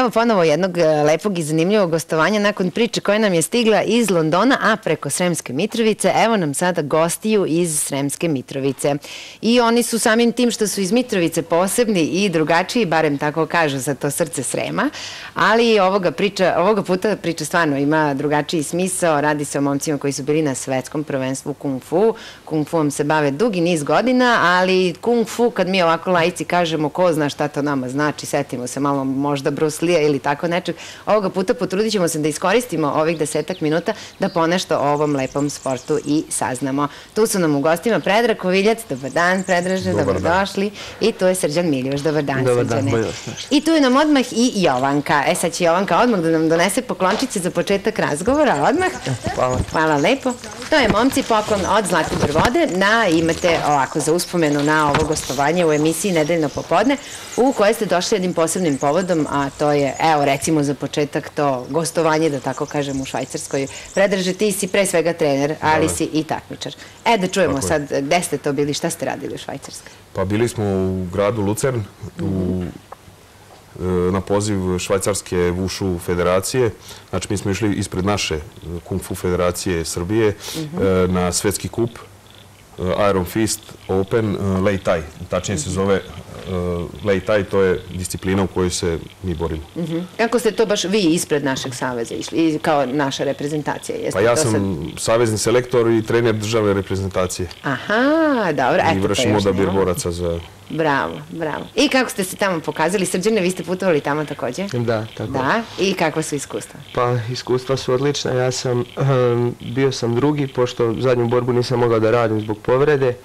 Evo ponovo jednog lepog i zanimljivog gostovanja nakon priče koja nam je stigla iz Londona, a preko Sremske Mitrovice. Evo nam sada gostiju iz Sremske Mitrovice. I oni su samim tim što su iz Mitrovice posebni i drugačiji, barem tako kažu za to srce Srema, ali ovoga puta priča stvarno ima drugačiji smisao. Radi se o momcima koji su bili na svetskom prvenstvu Kung Fu. Kung Fuom se bave dugi niz godina, ali Kung Fu, kad mi ovako laici kažemo ko zna šta to nama znači, setimo se malo možda Bruce Lee ili tako nečeg. Ovoga puta potrudit ćemo se da iskoristimo ovih 10 minuta da ponešto o ovom lepom sportu i saznamo. Tu su nam u gostima Predrag Koviljac, dobar dan Predraže, dobrodošli. I tu je Srđan Miljuš, dobar dan Srđane. I tu je nam odmah i Jovanka. Sad će Jovanka odmah da nam donese poklončiće za početak razgovora, odmah. Hvala lepo. To je momci poklon od Zlatibor vode, imate ovako za uspomenu na ovo gostovanje u emisiji Nedeljno popodne, u kojoj ste došli jednim posebnim povodom, a to je, evo recimo za početak, to gostovanje, da tako kažem, u Švajcarskoj. Predraže, ti si pre svega trener, ali si i takmičar. Da čujemo sad, gde ste to bili, šta ste radili u Švajcarskoj? Pa bili smo u gradu Lucern, na poziv Švajcarske Wushu federacije. Znači, mi smo išli ispred naše Kung Fu federacije Srbije na svetski kup Iron Fist Open Lei Tai. Tačnije se zove Lei Tai, to je disciplina u kojoj se mi borimo. Kako ste to baš vi ispred našeg saveza išli, kao naša reprezentacija? Pa ja sam savezni selektor i trener državne reprezentacije. Aha, dobro. I vršim odabir boraca za... Bravo, bravo. I kako ste se tamo pokazali? Srđane, vi ste putovali tamo također? Da, tako. Da? I kakva su iskustva? Pa, iskustva su odlična. Ja sam, bio sam drugi, pošto zadnju borbu nisam mogao da radim zbog povrede.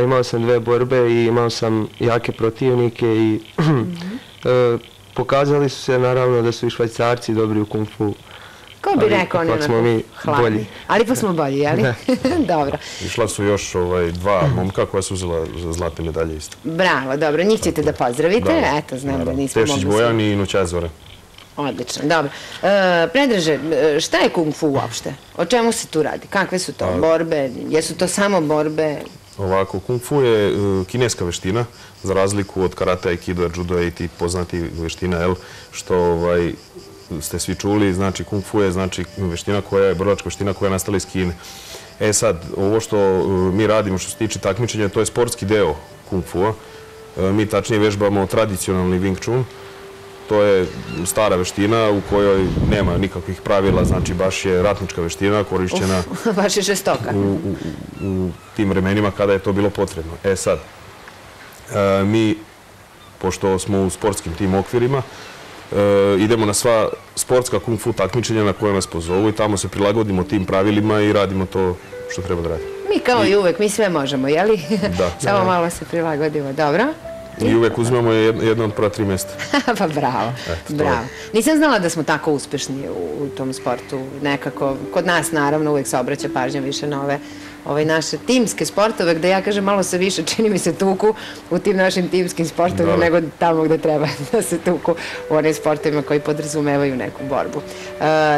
Imao sam 2 borbe i imao sam jake protivnike i pokazali su se naravno da su i Švajcarci dobri u Kung Fu. Ko bi rekao, oni onako hladni. Ali ipak smo bolji, jeli? Dobro. Išla su još 2 momka koja su uzela zlatne medalje isto. Bravo, dobro. Njih ćete da pozdravite. Eto, znam da nismo mogli... Tešić Bojan i Noćaj Zore. Odlično, dobro. Predraže, šta je Kung Fu uopšte? O čemu se tu radi? Kakve su to borbe? Jesu to samo borbe? Ovako, Kung Fu je kineska veština, za razliku od karate, aikido, judo i ti poznati veština, što ste svi čuli. Znači, Kung Fu je veština koja je borilačka veština koja je nastala iz Kine. Sad, ovo što mi radimo što se tiče takmičenja, to je sportski deo Kung Fu-a. Mi tačnije vežbamo tradicionalni Wing Chun. To je stara veština u kojoj nema nikakvih pravila, znači baš je ratnička veština korišćena baš je žestoka u tim vremenima kada je to bilo potrebno. Sad, mi, pošto smo u sportskim tim okvirima, idemo na sva sportska Kung Fu takmičenja na koje nas pozovu i tamo se prilagodimo tim pravilima i radimo to što treba da radimo. Mi kao i uvek, mi sve možemo, jeli? Da. Samo malo se prilagodimo, dobro? I uvek uzmemo jedno od prva 3 mjesta. Pa bravo, bravo. Nisam znala da smo tako uspešni u tom sportu. Nekako, kod nas naravno uvek se obraća pažnja više na ove naše timske sportove, gde ja kažem malo se više, čini mi se, tuku u tim našim timskim sportovima nego tamo gde treba da se tuku u onim sportovima koji podrazumevaju neku borbu.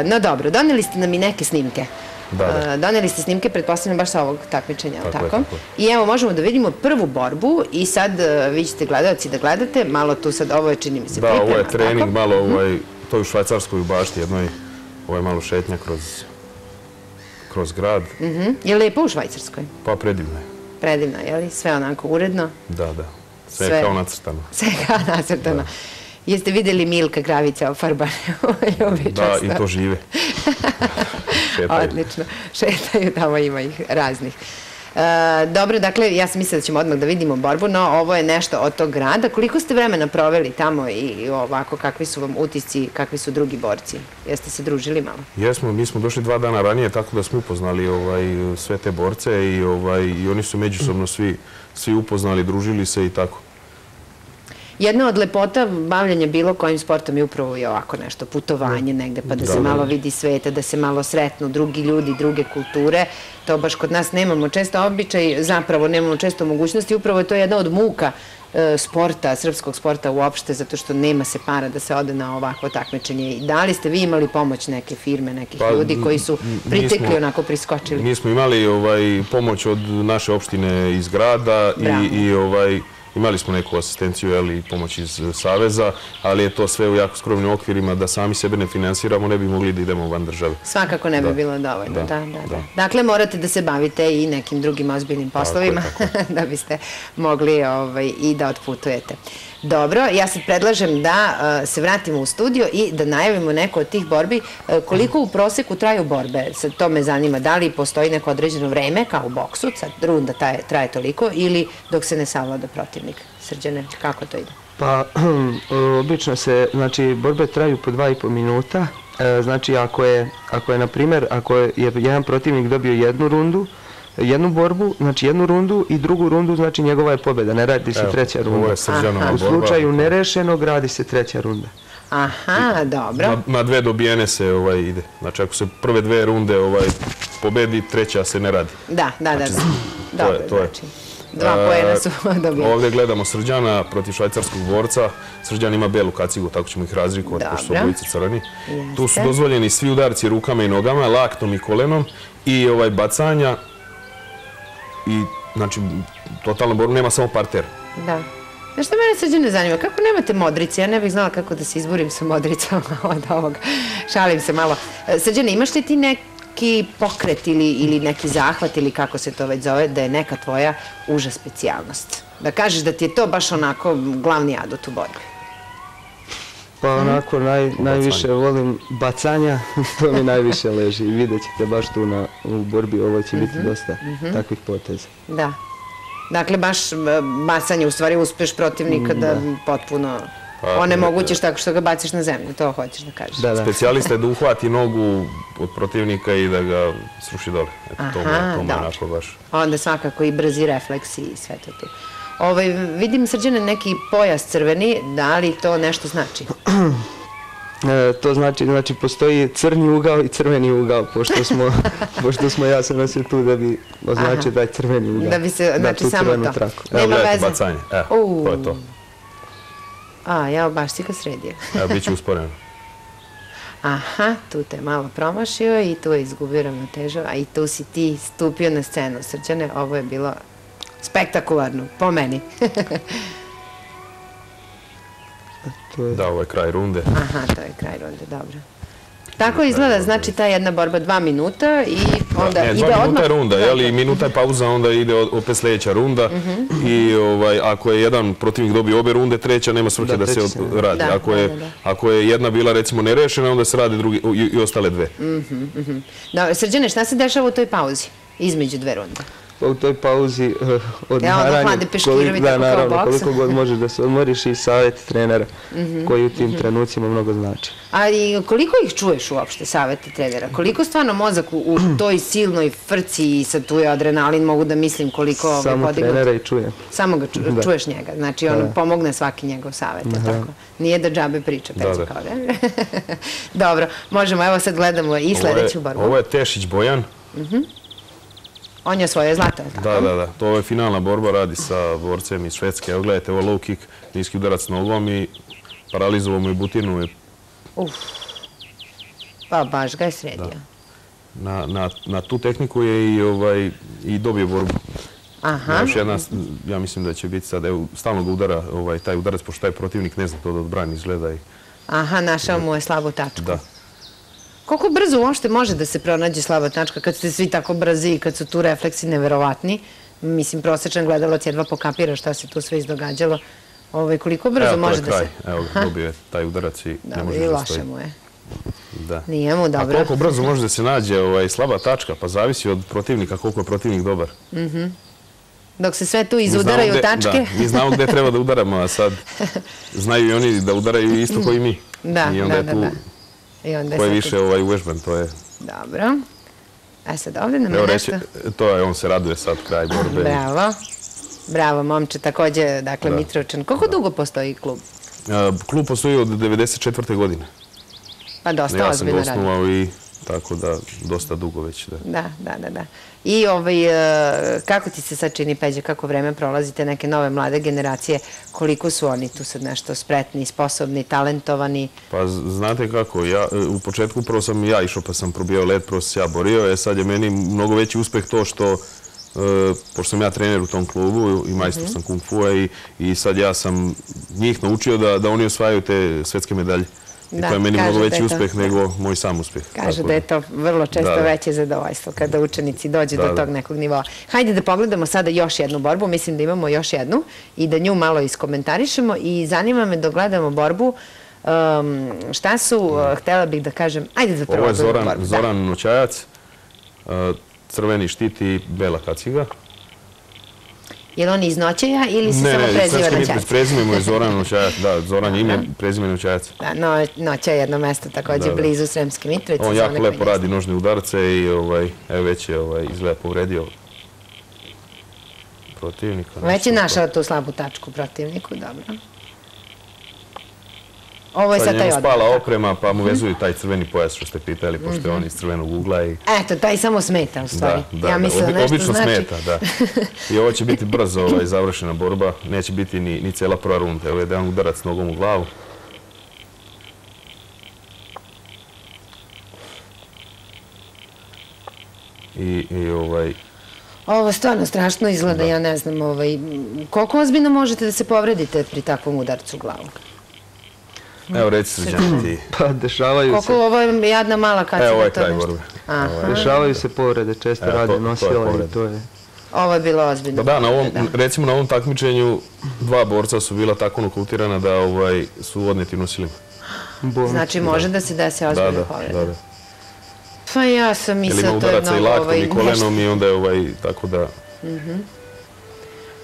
No dobro, doneli ste nam i neke snimke. Doneli ste snimke, pretpostavljam, baš sa ovog takmičenja, tako? I evo, možemo da vidimo prvu borbu i sad vi ćete gledalci da gledate, malo tu sad, ovo je, čini mi se, priprema, tako? Da, ovo je trening, malo, to je u Švajcarskoj u bašti, jednoj, ovo je malo šetnja kroz grad. Je li lepo u Švajcarskoj? Pa predivno je. Predivno, je li? Sve onako uredno? Da, da. Sve je kao nacrtano. Sve je kao nacrtano. Jeste vidjeli Milka Kravića ofarbane? Da, i to žive. Odlično. Šetaju, tamo ima ih raznih. Dobro, dakle, ja sam mislila da ćemo odmah da vidimo borbu, no ovo je nešto od tog grada. Koliko ste vremena proveli tamo i ovako, kakvi su vam utisci, kakvi su drugi borci? Jeste se družili malo? Jesmo, mi smo došli 2 dana ranije, tako da smo upoznali sve te borce i oni su međusobno svi upoznali, družili se i tako. Jedna od lepota bavljanja bilo kojim sportom je upravo i ovako nešto, putovanje negde, pa da se malo vidi sveta, da se malo sretnu drugi ljudi, druge kulture. To baš kod nas nemamo često običaj, zapravo nemamo često mogućnosti. Upravo je to jedna od muka sporta, srpskog sporta uopšte, zato što nema se para da se ode na ovako takmičenje. Da li ste vi imali pomoć neke firme, nekih ljudi koji su pritekli, onako priskočili? Mi smo imali pomoć od naše opštine iz grada i Imali smo neku asistenciju i pomoć iz Saveza, ali je to sve u jako skromnim okvirima, da sami sebe ne finansiramo, ne bi mogli da idemo van države. Svakako ne bi bilo dovoljno, da. Dakle, morate da se bavite i nekim drugim ozbiljnim poslovima da biste mogli i da otputujete. Dobro, ja sad predlažem da se vratimo u studio i da najavimo neko od tih borbi. Koliko u proseku traju borbe? Sad to me zanima. Da li postoji neko određeno vreme, kao u boksu, sad runda traje toliko, ili dok se ne savlada protivnik? Srđane, kako to ide? Pa, obično se, znači, borbe traju po 2,5 minuta. Znači, ako je, na primjer, ako je jedan protivnik dobio jednu borbu, znači jednu rundu i drugu rundu, znači njegova je pobjeda, ne radi se treća runda. U slučaju nerešenog radi se treća runda. Aha, dobro. Na 2 dobijene se ide. Znači ako se prve 2 runde pobedi, treća se ne radi. Da. Dobro, znači 2 poena su dobijene. Ovdje gledamo Srđana protiv švajcarskog borca. Srđan ima belu kacigu, tako ćemo ih razlikovati, pošto su obojice crveni. Tu su dozvoljeni svi udarci rukama i nogama, laktom i kolenom i bacanja. I, znači, totalna borba, nema samo parter. Da. Znaš što mene Srđane zanima? Kako nemate modrice? Ja ne bih znala kako da se izborim sa modricama od ovog. Šalim se malo. Srđane, imaš li ti neki pokret ili neki zahvat ili kako se to već zove, da je neka tvoja uža specijalnost? Da kažeš da ti je to baš onako glavni adut u borbi? Pa onako, najviše volim bacanja, to mi najviše leži i vidjet ćete baš tu u borbi, ovo će biti dosta takvih poteza. Da. Dakle, baš bacanje, u stvari uspeš protivnika da potpuno onemogućiš tako što ga baciš na zemlju, to hoćeš da kažeš. Specijalista je da uhvati nogu od protivnika i da ga sruši dole. To me onako baš... Onda svakako i brzi refleksi i sve to tu. Vidim, Srđane, neki pojas crveni, da li to nešto znači? To znači postoji crni ugao i crveni ugao, pošto smo ja se nosio tu da bi označio taj crveni ugao. Da bi se, znači samo to. Evo gledajte bacanje, to je to. Evo baš si ga sredio. Evo, bit će usporeno. Aha, tu te malo promašio i tu je izgubio ravnotežu, a i tu si ti stupio na scenu, Srđane, ovo je bilo spektakularno, po meni. Da, ovo je kraj runde. Aha, to je kraj runde, dobro. Tako izgleda, znači ta jedna borba 2 minuta i onda ide odmah... 2 minuta je runda, i minuta je pauza, onda ide opet sljedeća runda i ako je jedan protivnik dobio obe runde, treća nema svrhe da se radi. Ako je jedna bila recimo nerešena, onda se radi i ostale 2. Dobro, Srđane, šta se dešava u toj pauzi između 2 runde? U toj pauzi odmaranje, koliko god možeš da se odmoriš i savjet trenera koji u tim trenucima mnogo znači. A i koliko ih čuješ uopšte, savjete trenera? Koliko stvarno mozak u toj silnoj frci i sad tu je adrenalin, mogu da mislim koliko podignuti? Samo trenera i čujem. Samo ga čuješ njega, znači on pomogne svaki njegov savjet, tako? Nije da džabe priča, peđe kao da. Dobro, možemo, evo sad gledamo i sljedeću borbu. Ovo je Tešić Bojan. On je svoje zlato, tako? Da. To je finalna borba, radi sa borcem iz Švedske. Evo gledajte, ovo low kick, niski udarac nogom i paralizovao mu i butinu. Pa baš ga je sredio. Na tu tehniku je i dobio borbu. Još jedna, ja mislim da će biti sad, stalno ga udara taj udarac, pošto taj protivnik ne zna to da odbrani, izgleda. Aha, našao mu je slabu tačku. Da. Koliko brzo uopšte može da se pronađe slaba tačka kad ste svi tako brzi i kad su tu refleksi neverovatni? Mislim, prosječan gledalac jedva pokapira šta se tu sve izdogađalo. Koliko brzo može da se... Evo, to je kraj. Evo, dobio je taj udarac i ne može da stoji. I loše mu je. Nije mu dobro. A koliko brzo može da se nađe slaba tačka? Pa zavisi od protivnika, koliko je protivnik dobar. Dok se sve tu izudaraju tačke. Da, mi znamo gde treba da udaramo, a sad znaju i oni da udaraju isto koji mi. Da. Ko je više uvežban, to je... Dobro. A sad ovdje nam je nešto... To je, on se raduje sad kraj borbe. Bravo, momče, također, dakle, Mitrovčan. Koliko dugo postoji klub? Klub postoji od 1994. godine. Pa dosta ozbiljno radi. Ja sam ga osnovao i tako da dosta dugo već. Da. I kako ti se sad čini, Peđa, kako vreme prolazite, neke nove mlade generacije, koliko su oni tu sad nešto spretni, sposobni, talentovani? Pa znate kako, u početku prvo sam ja išao pa sam probijao led, prvo sam ja borio, sad je meni mnogo veći uspeh to što pošto sam ja trener u tom klubu i majstor sam kung fua i sad ja sam njih naučio da oni osvajaju te svetske medalje. I to je meni mnogo veći uspeh nego moj sam uspeh. Kažu da je to vrlo često veće zadovoljstvo kada učenici dođu do tog nekog nivoa. Hajde da pogledamo sada još jednu borbu, mislim da imamo još jednu i da nju malo iskomentarišemo i zanima me da gledamo borbu. Šta su, htjela bih da kažem, ajde da prvo gledamo borbu. Ovo je Zoran Noćajac, crveni štit i bela kaciga. Je li on iz Noćaja ili se samo preziva Noćajac? Ne, prezime mu je Zoran Noćajac, da, Zoran je ime, prezime Noćajac. Da, Noćaj je jedno mesto također blizu Sremske Mitrovice. On jako lepo radi nožne udarce i već je izgleda povredio protivnika. Već je našao tu slabu tačku protivniku, dobro. Ovo je sad taj odmah. Spala oprema, pa mu vezuju taj crveni pojas što ste pitali, pošto je on iz crvenog ugla. Eto, taj samo smeta u stvari. Da, obično smeta, da. I ovo će biti brzo završena borba, neće biti ni cijela prva runda. Evo je jedan udarac nogom u glavu. Ovo stvarno strašno izgleda, ja ne znam, koliko ozbiljno možete da se povredite pri takvom udarcu u glavu? Evo, reci Srđan, ti. Pa, dešavaju se... Koliko ovo je jedna mala kaciga? Evo, ovo je kraj borbe. Dešavaju se povrede, često rade nosila i to je... Ovo je bilo ozbiljno. Da, recimo na ovom takmičenju dva borca su bila tako nokautirana da su odneti nosilima. Znači, može da se desi ozbiljno povreda. Da. Pa ja sam mislila to je mnogo... Ili ima udaraca i laktom i kolenom i onda je tako da...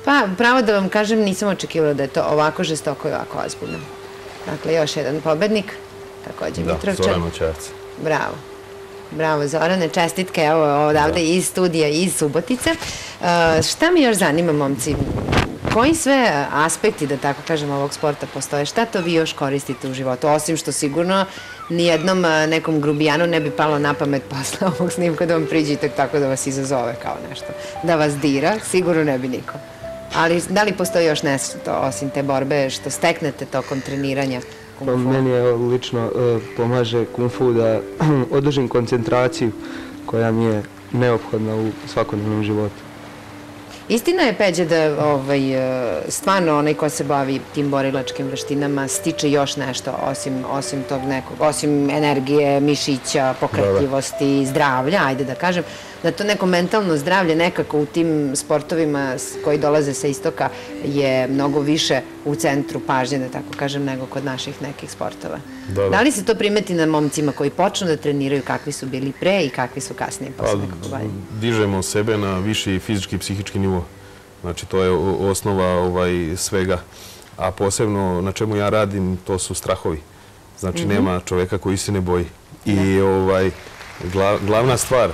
Pa, pravo da vam kažem, nisam očekivala da je to ovako žestoko i ovako ozbiljno. Dakle, još jedan pobednik, također Mitrovčan. Da, Zoran Noćajac. Bravo. Bravo, Zorane, čestitke, evo odavde iz studija, iz Subotice. Šta mi još zanima, momci? Koji sve aspekti, da tako kažem, ovog sporta postoje? Šta to vi još koristite u životu? Osim što sigurno nijednom nekom grubijanu ne bi palo na pamet posle ovog snimka da vam priđe tako da vas izazove kao nešto. Da vas dira, sigurno ne bi niko. Ali da li postoji još nešto osim te borbe što steknete tokom treniranja kung fu? Meni je lično pomaže kung fu da održim koncentraciju koja mi je neophodna u svakodnevnom životu. Istina je, Peđa, da stvarno onaj ko se bavi tim borilačkim veštinama stiče još nešto osim tog nekog, osim energije, mišića, pokretljivosti, zdravlja, ajde da kažem, da to neko mentalno zdravlje nekako u tim sportovima koji dolaze sa istoka je mnogo više u centru pažnje, da tako kažem, nego kod naših nekih sportova. Da li se to primeti na momcima koji počnu da treniraju, kakvi su bili pre i kakvi su kasnije posle nekog godina? Dižemo sebe na viši fizički i psihički nivo. Znači, to je osnova svega. A posebno na čemu ja radim, to su strahovi. Znači, nema čoveka koji se ne boji. I glavna stvar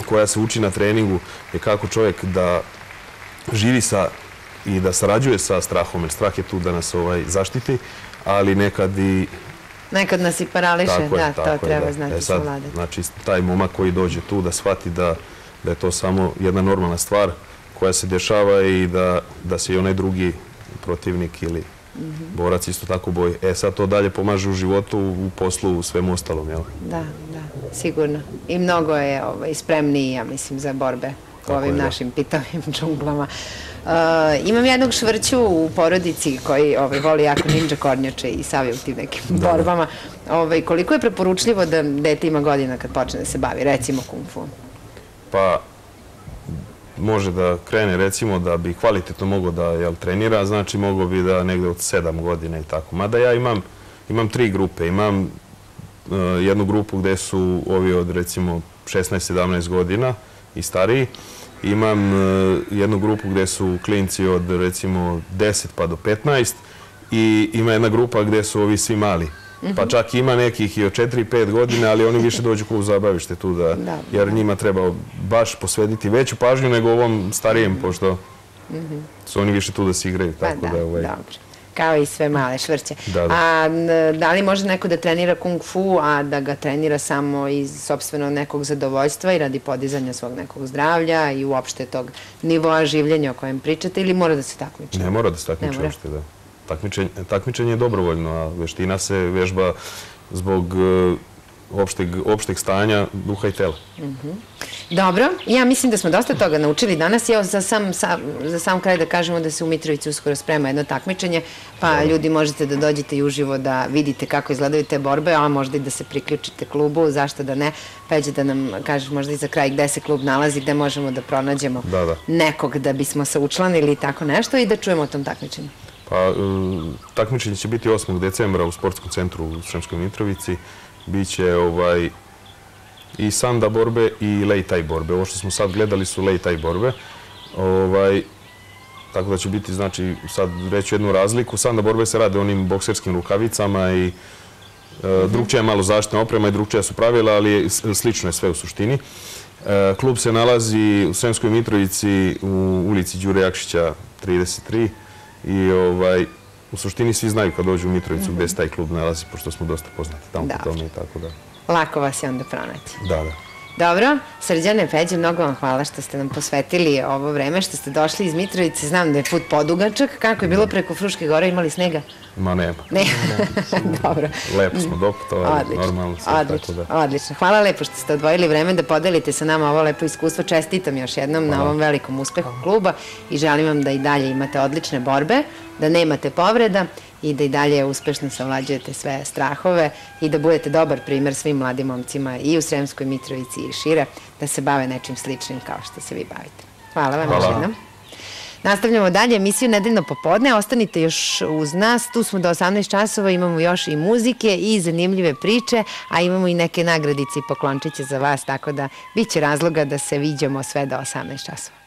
koja se uči na treningu je kako čovjek da živi i da sarađuje sa strahom, jer strah je tu da nas zaštiti, ali nekad i... Nekad nas i parališe, da, to treba znati savladati. Znači, taj momak koji dođe tu da shvati da je to samo jedna normalna stvar koja se dešava i da se i onaj drugi protivnik ili borac isto tako boji. Sad to dalje pomaže u životu, u poslu, u svemu ostalom, jel? Da, sigurno. I mnogo je spremniji, ja mislim, za borbe u ovim našim pitovim džunglama. Imam jednog švrću u porodici koji voli jako ninja kornjače i savije u tim nekim borbama. Koliko je preporučljivo da dete ima godina kad počne da se bavi, recimo kung fu? Pa, može da krene, recimo, da bi kvalitetno mogo da trenira, znači mogo bi da negde od 7 godina i tako. Mada ja imam 3 grupe. Imam jednu grupu gde su ovi od, recimo, 16-17 godina i stariji. Imam jednu grupu gde su klinci od, recimo, 10 pa do 15 i ima jedna grupa gde su ovi svi mali. Pa čak ima nekih i od 4-5 godine, ali oni više dođu u zabavište tu, jer njima treba baš posvetiti veću pažnju nego ovom starijem, pošto su oni više tu da se igraju. Dobro, kao i sve male švrće. A da li može neko da trenira kung fu, a da ga trenira samo iz sopstvenog nekog zadovoljstva i radi podizanja svog nekog zdravlja i uopšte tog nivoa življenja o kojem pričate, ili mora da se takmiči? Ne mora da se takmiči uopšte, da. Takmičenje je dobrovoljno, a veština se vežba zbog opšteg stanja duha i tela. Dobro, ja mislim da smo dosta toga naučili danas. Evo, za sam kraj da kažemo da se u Mitrovici uskoro sprema jedno takmičenje, pa ljudi možete da dođete i uživo da vidite kako izgledaju te borbe, a možda i da se priključite klubu, zašto da ne. Peđe da nam kažeš možda i za kraj gde se klub nalazi, gde možemo da pronađemo nekog da bismo se učlanili i tako nešto i da čujemo o tom takmičenju. Pa, takmičenje će biti 8. decembra u sportskom centru u Sremskoj Mitrovici. Biće i sanda borbe i lej taj borbe. Ovo što smo sad gledali su lej taj borbe. Tako da će biti, znači, sad reću jednu razliku. Sanda borbe se rade onim bokserskim rukavicama i drugčija je malo zaštitna oprema i drugčija su pravila, ali slično je sve u suštini. Klub se nalazi u Sremskoj Mitrovici u ulici Đure Jakšića 33 i u suštini svi znaju kad dođu u Mitrovicu gde se taj klub nalazi, pošto smo dosta poznati tamo po tome i tako da. Lako vas je onda pronaći. Da. Dobro, Srđane, Peđe, mnogo vam hvala što ste nam posvetili ovo vreme, što ste došli iz Mitrovice. Znam da je put podugačak. Kako je bilo preko Fruške gore? Imali snega? Ma nema. Dobro. Lepo smo doputovali, normalno sve. Odlično. Hvala lepo što ste odvojili vreme da podelite sa nama ovo lepo iskustvo. Čestitam još jednom na ovom velikom uspehu kluba i želim vam da i dalje imate odlične borbe, da nemate povreda i da i dalje uspešno savlađujete sve strahove i da budete dobar primer svim mladim momcima i u Sremskoj Mitrovici i šire, da se bave nečim sličnim kao što se vi bavite. Hvala vam još jednom. Nastavljamo dalje emisiju Nedeljno popodne. Ostanite još uz nas. Tu smo do 18 časova. Imamo još i muzike i zanimljive priče, a imamo i neke nagradice i poklončiće za vas, tako da bit će razloga da se viđamo sve do 18 časova.